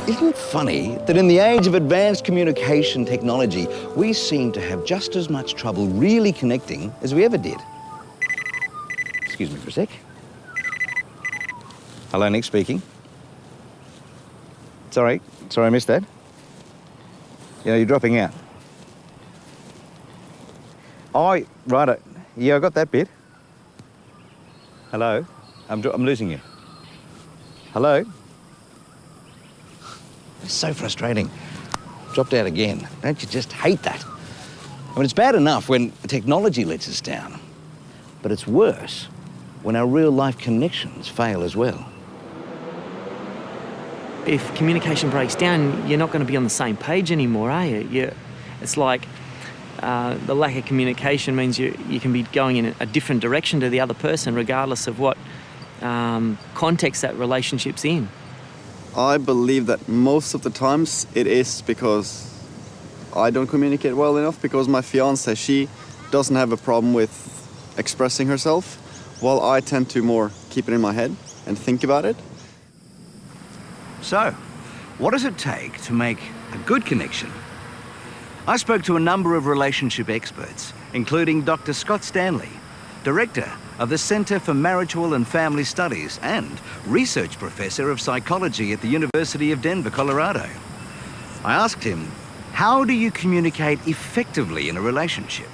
Isn't it funny that in the age of advanced communication technology, we seem to have just as much trouble really connecting as we ever did? Excuse me for a sec. Hello, Nick speaking. Sorry I missed that. Yeah, you're dropping out. Oh, right. Yeah, I got that bit. Hello? I'm losing you. Hello? It's so frustrating. Dropped out again. Don't you just hate that? I mean, it's bad enough when technology lets us down, but it's worse when our real-life connections fail as well. If communication breaks down, you're not going to be on the same page anymore, are you? It's like the lack of communication means you can be going in a different direction to the other person, regardless of what context that relationship's in. I believe that most of the times it is because I don't communicate well enough, because my fiancée, she doesn't have a problem with expressing herself, while I tend to more keep it in my head and think about it. So, what does it take to make a good connection? I spoke to a number of relationship experts, including Dr. Scott Stanley, Director of the Centre for Marital and Family Studies and Research Professor of Psychology at the University of Denver, Colorado. I asked him, how do you communicate effectively in a relationship?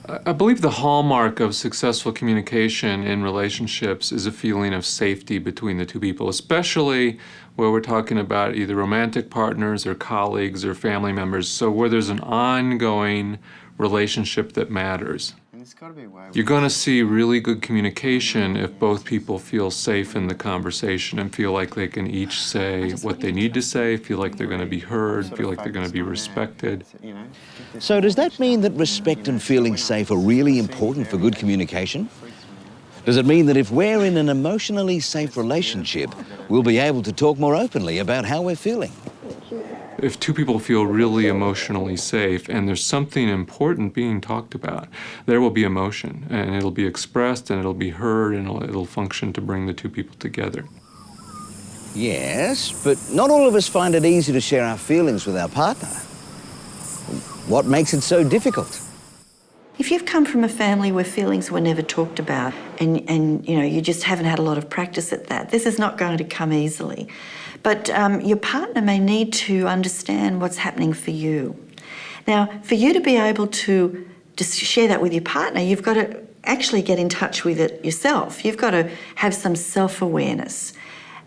I believe the hallmark of successful communication in relationships is a feeling of safety between the two people, especially where we're talking about either romantic partners or colleagues or family members, so where there's an ongoing relationship that matters. You're going to see really good communication if both people feel safe in the conversation and feel like they can each say what they need to say, feel like they're going to be heard, feel like they're going to be respected. So does that mean that respect and feeling safe are really important for good communication? Does it mean that if we're in an emotionally safe relationship, we'll be able to talk more openly about how we're feeling? If two people feel really emotionally safe and there's something important being talked about, there will be emotion, and it'll be expressed and it'll be heard, and it'll function to bring the two people together. Yes, but not all of us find it easy to share our feelings with our partner. What makes it so difficult? If you've come from a family where feelings were never talked about and you just haven't had a lot of practice at that, this is not going to come easily. But your partner may need to understand what's happening for you. Now, for you to be able to just share that with your partner, you've got to actually get in touch with it yourself. You've got to have some self-awareness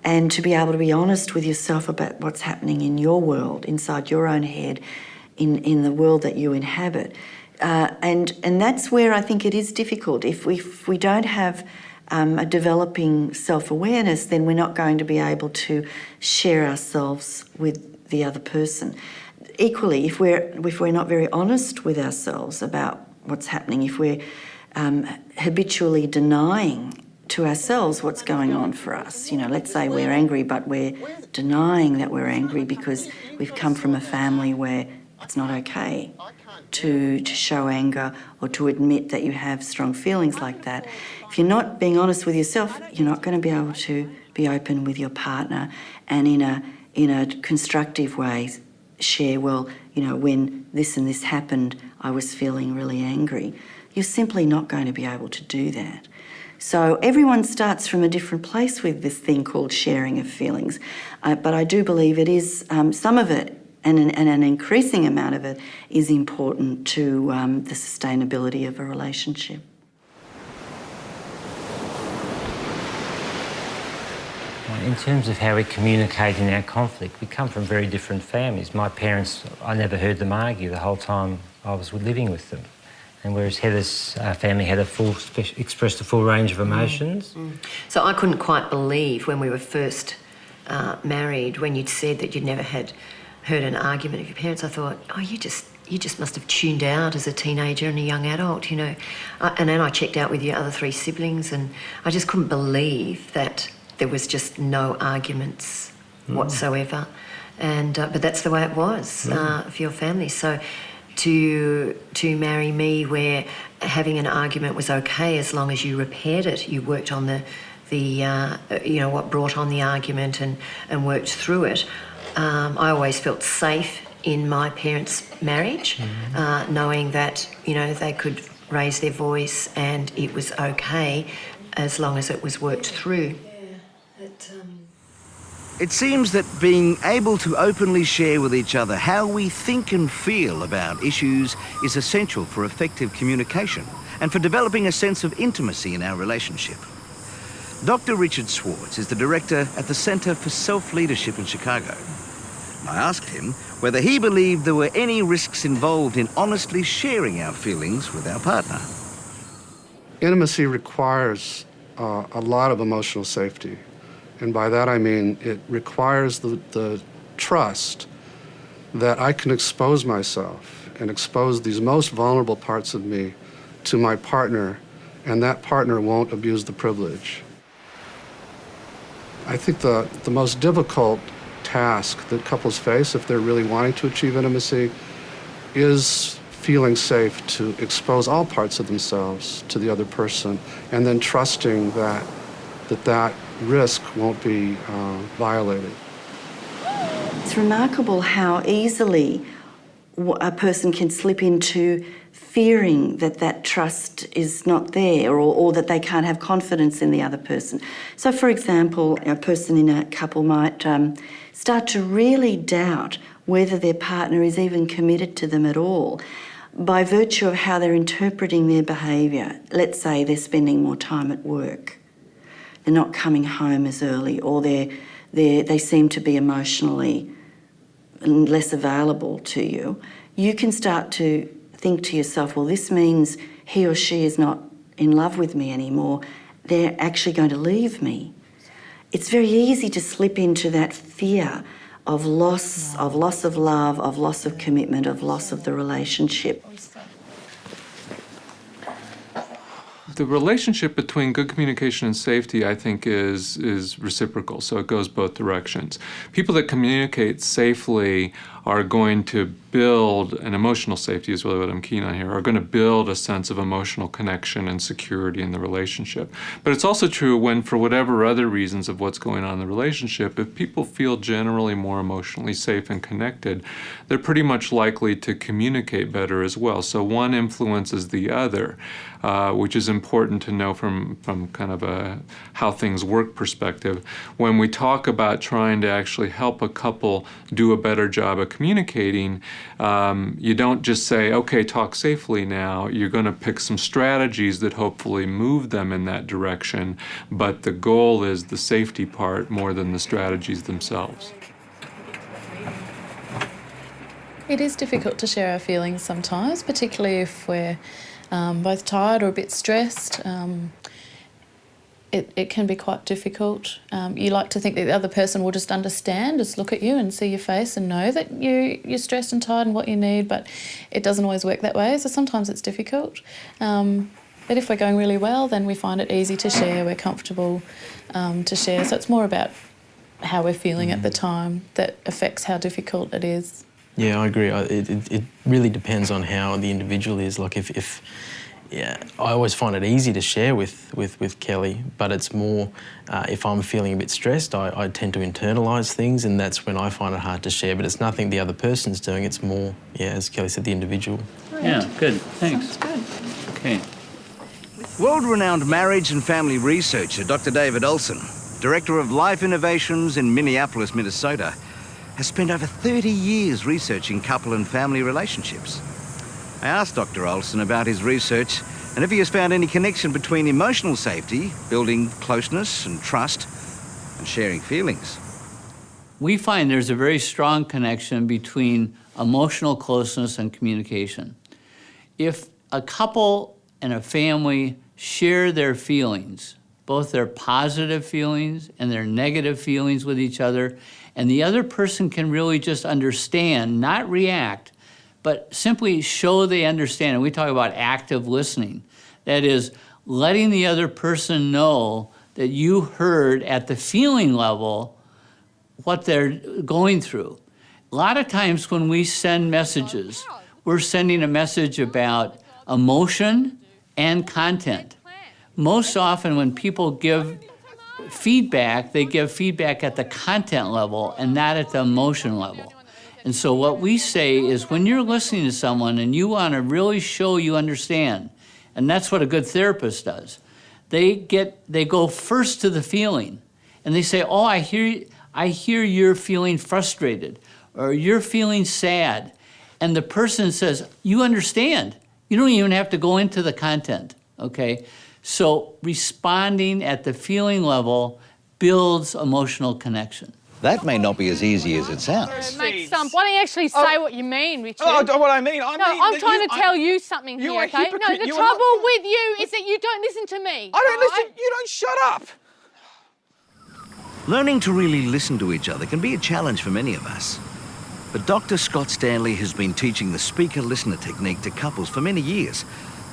and to be able to be honest with yourself about what's happening in your world, inside your own head, in the world that you inhabit. And that's where I think it is difficult. If we don't have a developing self-awareness, then we're not going to be able to share ourselves with the other person. Equally, if we're not very honest with ourselves about what's happening, if we're habitually denying to ourselves what's going on for us, let's say we're angry, but we're denying that we're angry because we've come from a family where it's not okay to show anger or to admit that you have strong feelings like that. If you're not being honest with yourself, you're not going to be able to be open with your partner and in a constructive way share, when this and this happened, I was feeling really angry. You're simply not going to be able to do that. So everyone starts from a different place with this thing called sharing of feelings. But I do believe it is, some of it, and an increasing amount of it, is important to the sustainability of a relationship. In terms of how we communicate in our conflict, we come from very different families. My parents, I never heard them argue the whole time I was living with them. And whereas Heather's family had expressed a full range of emotions. So I couldn't quite believe when we were first married, when you'd said that you'd never heard an argument of your parents. I thought, oh, you just must have tuned out as a teenager and a young adult, and then I checked out with your other three siblings, and I just couldn't believe that there was just no arguments whatsoever. And but that's the way it was for your family. So to marry me, where having an argument was okay as long as you repaired it, you worked on the what brought on the argument and worked through it. I always felt safe in my parents' marriage, knowing that, you know, they could raise their voice and it was okay as long as it was worked through. It seems that being able to openly share with each other how we think and feel about issues is essential for effective communication and for developing a sense of intimacy in our relationship. Dr. Richard Swartz is the director at the Centre for Self-Leadership in Chicago. I asked him whether he believed there were any risks involved in honestly sharing our feelings with our partner. Intimacy requires a lot of emotional safety. And by that I mean it requires the trust that I can expose myself and expose these most vulnerable parts of me to my partner, and that partner won't abuse the privilege. I think the most difficult task that couples face if they're really wanting to achieve intimacy is feeling safe to expose all parts of themselves to the other person, and then trusting that risk won't be violated. It's remarkable how easily a person can slip into fearing that trust is not there, or that they can't have confidence in the other person. So, for example, a person in a couple might start to really doubt whether their partner is even committed to them at all by virtue of how they're interpreting their behaviour. Let's say they're spending more time at work, they're not coming home as early, or they seem to be emotionally less available to you. You can start to think to yourself, well, this means he or she is not in love with me anymore. They're actually going to leave me. It's very easy to slip into that fear of loss of love, of loss of commitment, of loss of the relationship. The relationship between good communication and safety, I think, is reciprocal, so it goes both directions. People that communicate safely are going to build, and emotional safety is really what I'm keen on here, are going to build a sense of emotional connection and security in the relationship. But it's also true when, for whatever other reasons of what's going on in the relationship, if people feel generally more emotionally safe and connected, they're pretty much likely to communicate better as well. So one influences the other, which is important to know from kind of a how things work perspective. When we talk about trying to actually help a couple do a better job of communicating, you don't just say, okay, talk safely now. You're going to pick some strategies that hopefully move them in that direction, but the goal is the safety part more than the strategies themselves. It is difficult to share our feelings sometimes, particularly if we're both tired or a bit stressed. It can be quite difficult. You like to think that the other person will just understand, just look at you and see your face and know that you're stressed and tired and what you need, but it doesn't always work that way, so sometimes it's difficult. But if we're going really well, then we find it easy to share, we're comfortable to share. So it's more about how we're feeling at the time that affects how difficult it is. Yeah, I agree. It really depends on how the individual is. Like if I always find it easy to share with Kelly, but it's more if I'm feeling a bit stressed, I tend to internalise things, and that's when I find it hard to share. But it's nothing the other person's doing. It's more, as Kelly said, the individual. Right. Yeah, good. Thanks. Sounds good. Okay. World-renowned marriage and family researcher Dr. David Olson, Director of Life Innovations in Minneapolis, Minnesota, has spent over 30 years researching couple and family relationships. I asked Dr. Olson about his research and if he has found any connection between emotional safety, building closeness and trust, and sharing feelings. We find there's a very strong connection between emotional closeness and communication. If a couple and a family share their feelings, both their positive feelings and their negative feelings with each other, and the other person can really just understand, not react, but simply show they understand. And we talk about active listening. That is, letting the other person know that you heard at the feeling level what they're going through. A lot of times when we send messages, we're sending a message about emotion and content. Most often when people give feedback, they give feedback at the content level and not at the emotion level. And so what we say is when you're listening to someone and you want to really show you understand, and that's what a good therapist does, they go first to the feeling and they say, oh, I hear you're feeling frustrated or you're feeling sad. And the person says, you understand. You don't even have to go into the content, okay? So responding at the feeling level builds emotional connection. That may not be as easy as it sounds. Why don't you actually say what you mean, Richard? Oh, what I mean, I'm trying to tell you something here, are a okay? hypocrite. No, the You are trouble not- with you is that you don't listen to me. I don't all right? listen. You don't shut up. Learning to really listen to each other can be a challenge for many of us. But Dr. Scott Stanley has been teaching the speaker-listener technique to couples for many years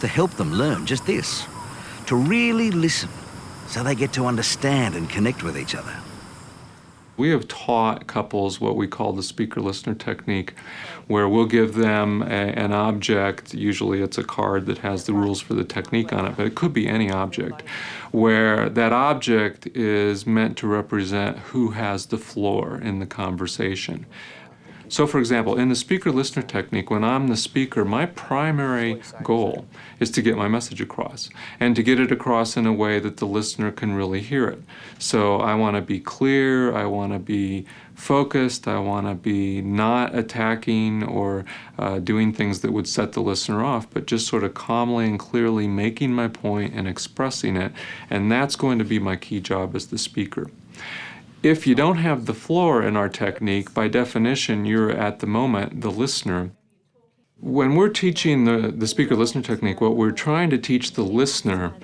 to help them learn just this, to really listen so they get to understand and connect with each other. We have taught couples what we call the speaker-listener technique, where we'll give them an object, usually it's a card that has the rules for the technique on it, but it could be any object, where that object is meant to represent who has the floor in the conversation. So for example, in the speaker-listener technique, when I'm the speaker, my primary goal is to get my message across, and to get it across in a way that the listener can really hear it. So I want to be clear, I want to be focused, I want to be not attacking or doing things that would set the listener off, but just sort of calmly and clearly making my point and expressing it, and that's going to be my key job as the speaker. If you don't have the floor in our technique, by definition, you're at the moment the listener. When we're teaching the speaker-listener technique, what we're trying to teach the listener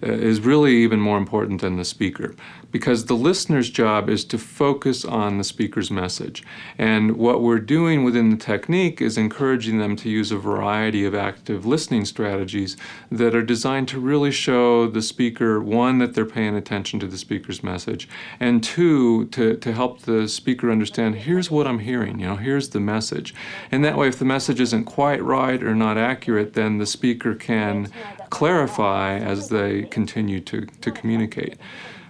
is really even more important than the speaker, because the listener's job is to focus on the speaker's message. And what we're doing within the technique is encouraging them to use a variety of active listening strategies that are designed to really show the speaker, one, that they're paying attention to the speaker's message, and two, to help the speaker understand, here's what I'm hearing, here's the message. And that way, if the message isn't quite right or not accurate, then the speaker can clarify as they continue to communicate.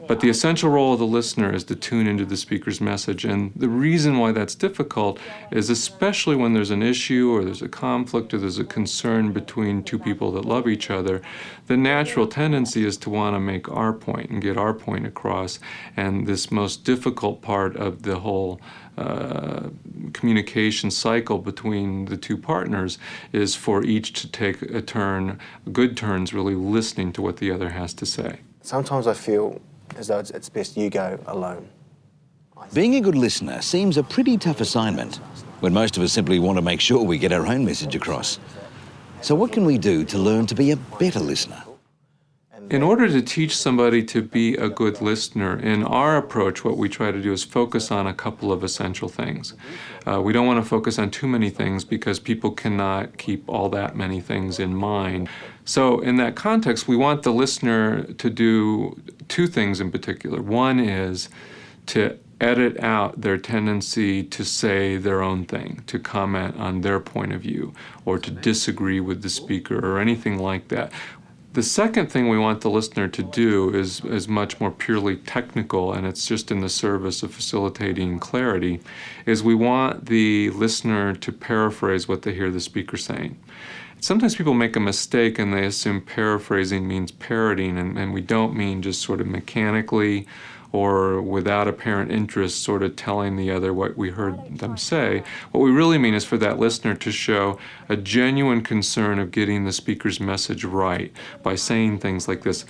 But the essential role of the listener is to tune into the speaker's message. And the reason why that's difficult is, especially when there's an issue or there's a conflict or there's a concern between two people that love each other, the natural tendency is to want to make our point and get our point across. And this most difficult part of the whole communication cycle between the two partners is for each to take a turn, good turns, really listening to what the other has to say. Sometimes I feel as though it's best you go alone. Being a good listener seems a pretty tough assignment when most of us simply want to make sure we get our own message across. So what can we do to learn to be a better listener? In order to teach somebody to be a good listener, in our approach, what we try to do is focus on a couple of essential things. We don't want to focus on too many things because people cannot keep all that many things in mind. So in that context, we want the listener to do two things in particular. One is to edit out their tendency to say their own thing, to comment on their point of view, or to disagree with the speaker or anything like that. The second thing we want the listener to do is much more purely technical, and it's just in the service of facilitating clarity, is we want the listener to paraphrase what they hear the speaker saying. Sometimes people make a mistake and they assume paraphrasing means parroting, and we don't mean just sort of mechanically or without apparent interest sort of telling the other what we heard them say. What we really mean is for that listener to show a genuine concern of getting the speaker's message right by saying things like this.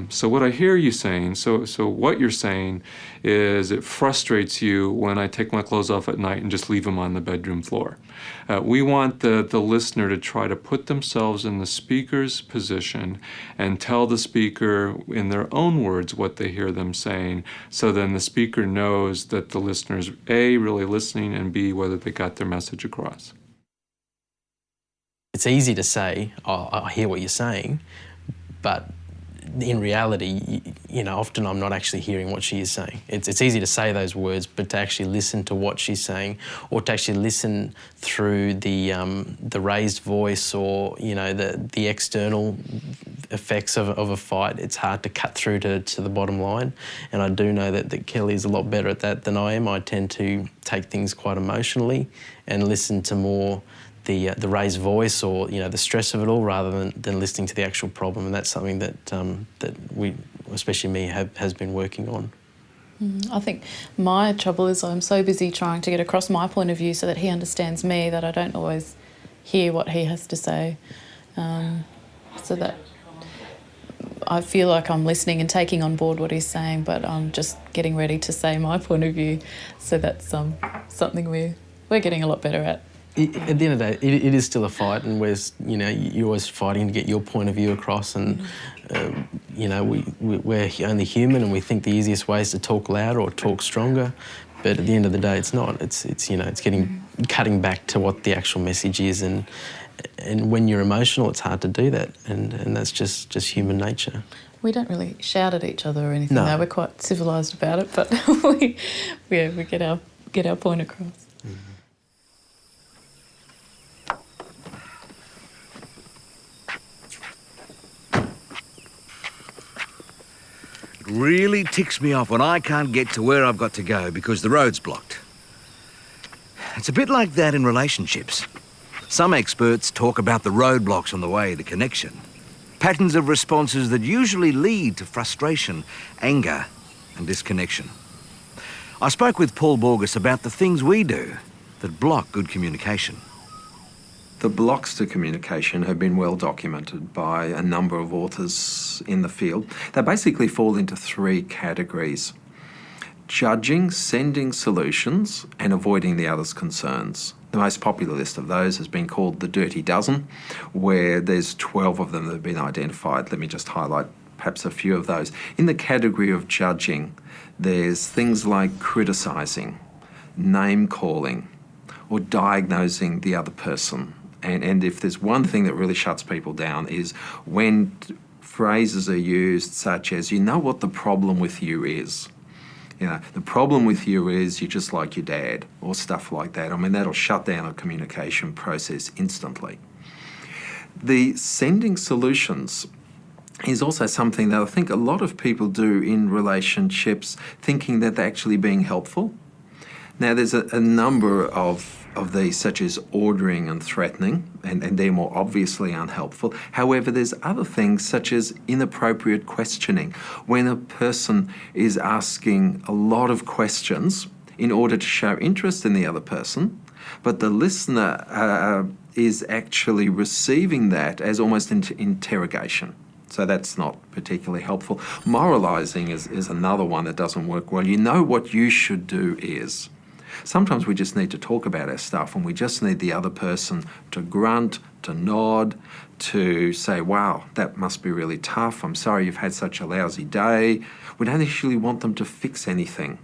So what I hear you saying, so what you're saying is it frustrates you when I take my clothes off at night and just leave them on the bedroom floor. We want the listener to try to put themselves in the speaker's position and tell the speaker in their own words what they hear them saying, so then the speaker knows that the listener's A, really listening, and B, whether they got their message across. It's easy to say, oh, I hear what you're saying, but in reality, you know, often I'm not actually hearing what she is saying. It's easy to say those words, but to actually listen to what she's saying, or to actually listen through the raised voice, or, you know, the external effects of a fight, it's hard to cut through to the bottom line. And I do know that Kelly is a lot better at that than I am. I tend to take things quite emotionally and listen to more the raised voice, or, you know, the stress of it all, rather than listening to the actual problem. And that's something that that we, especially me, has been working on. I think my trouble is I'm so busy trying to get across my point of view so that he understands me that I don't always hear what he has to say. So that I feel like I'm listening and taking on board what he's saying, but I'm just getting ready to say my point of view. So that's something we're getting a lot better at. At the end of the day, it is still a fight, and you're always fighting to get your point of view across. And you know, we're only human, and we think the easiest way is to talk louder or talk stronger. But at the end of the day, it's not. It's cutting back to what the actual message is, and when you're emotional, it's hard to do that, and that's just human nature. We don't really shout at each other or anything. No. We're quite civilised about it, but we get our point across. It really ticks me off when I can't get to where I've got to go because the road's blocked. It's a bit like that in relationships. Some experts talk about the roadblocks on the way to connection. Patterns of responses that usually lead to frustration, anger, and disconnection. I spoke with Paul Borges about the things we do that block good communication. The blocks to communication have been well documented by a number of authors in the field. They basically fall into three categories: judging, sending solutions, and avoiding the other's concerns. The most popular list of those has been called the Dirty Dozen, where there's 12 of them that have been identified. Let me just highlight perhaps a few of those. In the category of judging, there's things like criticising, name-calling, or diagnosing the other person. And if there's one thing that really shuts people down is when phrases are used such as, you know what the problem with you is. You know, the problem with you is you're just like your dad, or stuff like that. I mean, that'll shut down a communication process instantly. The sending solutions is also something that I think a lot of people do in relationships, thinking that they're actually being helpful. Now, there's a number of these, such as ordering and threatening, and they're more obviously unhelpful. However, there's other things such as inappropriate questioning, when a person is asking a lot of questions in order to show interest in the other person, but the listener is actually receiving that as almost interrogation. So that's not particularly helpful. Moralising is another one that doesn't work well. You know what you should do is. Sometimes we just need to talk about our stuff, and we just need the other person to grunt, to nod, to say, wow, that must be really tough. I'm sorry you've had such a lousy day. We don't actually want them to fix anything.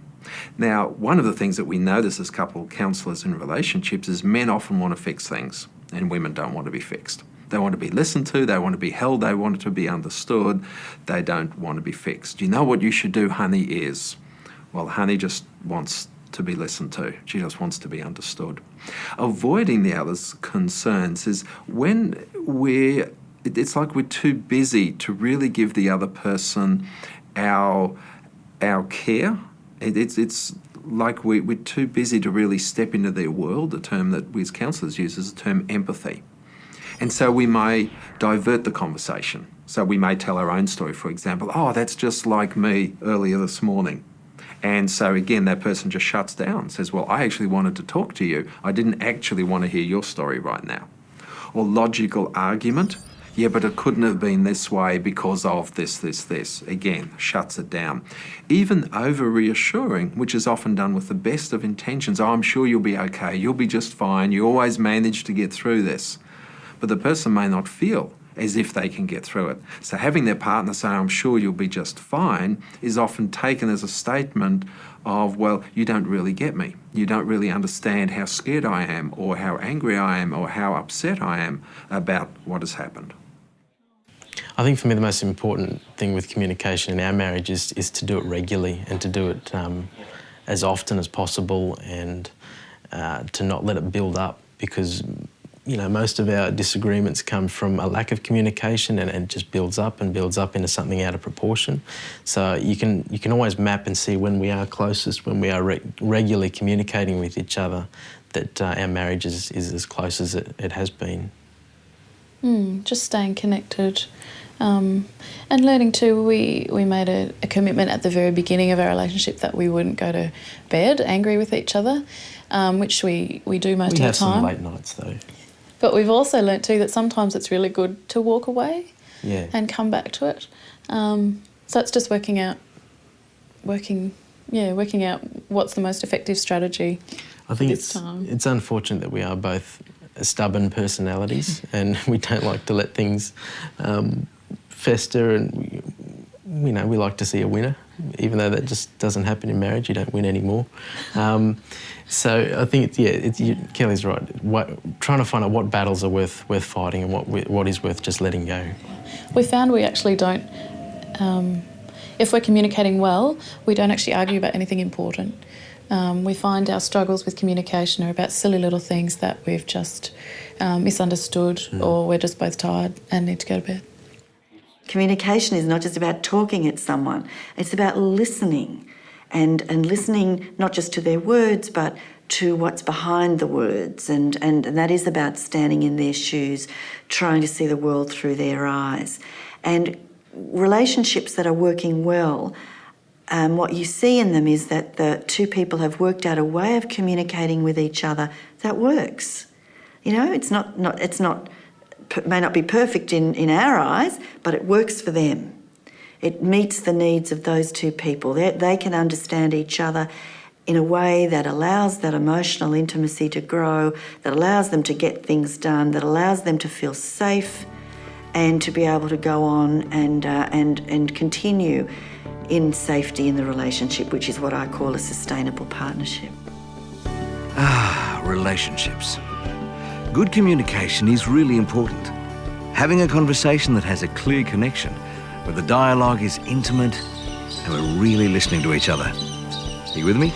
Now, one of the things that we notice as couple counsellors in relationships is men often want to fix things, and women don't want to be fixed. They want to be listened to, they want to be held, they want to be understood, they don't want to be fixed. You know what you should do, honey, is? Well, honey just wants to be listened to. She just wants to be understood. Avoiding the other's concerns is when it's like we're too busy to really give the other person our care. It's like we're too busy to really step into their world. The term that we as counsellors use is the term empathy. And so we may divert the conversation. So we may tell our own story, for example, oh, that's just like me earlier this morning. And so again, that person just shuts down, says, well, I actually wanted to talk to you. I didn't actually want to hear your story right now. Or logical argument, yeah, but it couldn't have been this way because of this. Again, shuts it down. Even over-reassuring, which is often done with the best of intentions. Oh, I'm sure you'll be okay. You'll be just fine. You always manage to get through this. But the person may not feel as if they can get through it. So having their partner say, I'm sure you'll be just fine, is often taken as a statement of, well, you don't really get me. You don't really understand how scared I am, or how angry I am, or how upset I am about what has happened. I think for me the most important thing with communication in our marriage is to do it regularly and to do it as often as possible, and to not let it build up, because most of our disagreements come from a lack of communication, and it just builds up and builds up into something out of proportion. So you can always map and see when we are closest, when we are regularly communicating with each other, that our marriage is as close as it has been. Just staying connected. And learning too, we made a commitment at the very beginning of our relationship that we wouldn't go to bed angry with each other, which we do most of the time. We have some late nights though. But we've also learnt too that sometimes it's really good to walk away and come back to it. So it's just working out what's the most effective strategy. I think it's unfortunate that we are both stubborn personalities and we don't like to let things fester, and we like to see a winner, even though that just doesn't happen in marriage. You don't win anymore. So I think Kelly's right. Trying to find out what battles are worth fighting and what is worth just letting go. We found we actually don't. If we're communicating well, we don't actually argue about anything important. We find our struggles with communication are about silly little things that we've just misunderstood, or we're just both tired and need to go to bed. Communication is not just about talking at someone, it's about listening, and listening not just to their words but to what's behind the words, and that is about standing in their shoes, trying to see the world through their eyes. And relationships that are working well, what you see in them is that the two people have worked out a way of communicating with each other that works. It's not may not be perfect in our eyes, but it works for them. It meets the needs of those two people. They can understand each other in a way that allows that emotional intimacy to grow, that allows them to get things done, that allows them to feel safe and to be able to go on and continue in safety in the relationship, which is what I call a sustainable partnership. Relationships. Good communication is really important. Having a conversation that has a clear connection, where the dialogue is intimate and we're really listening to each other. Are you with me?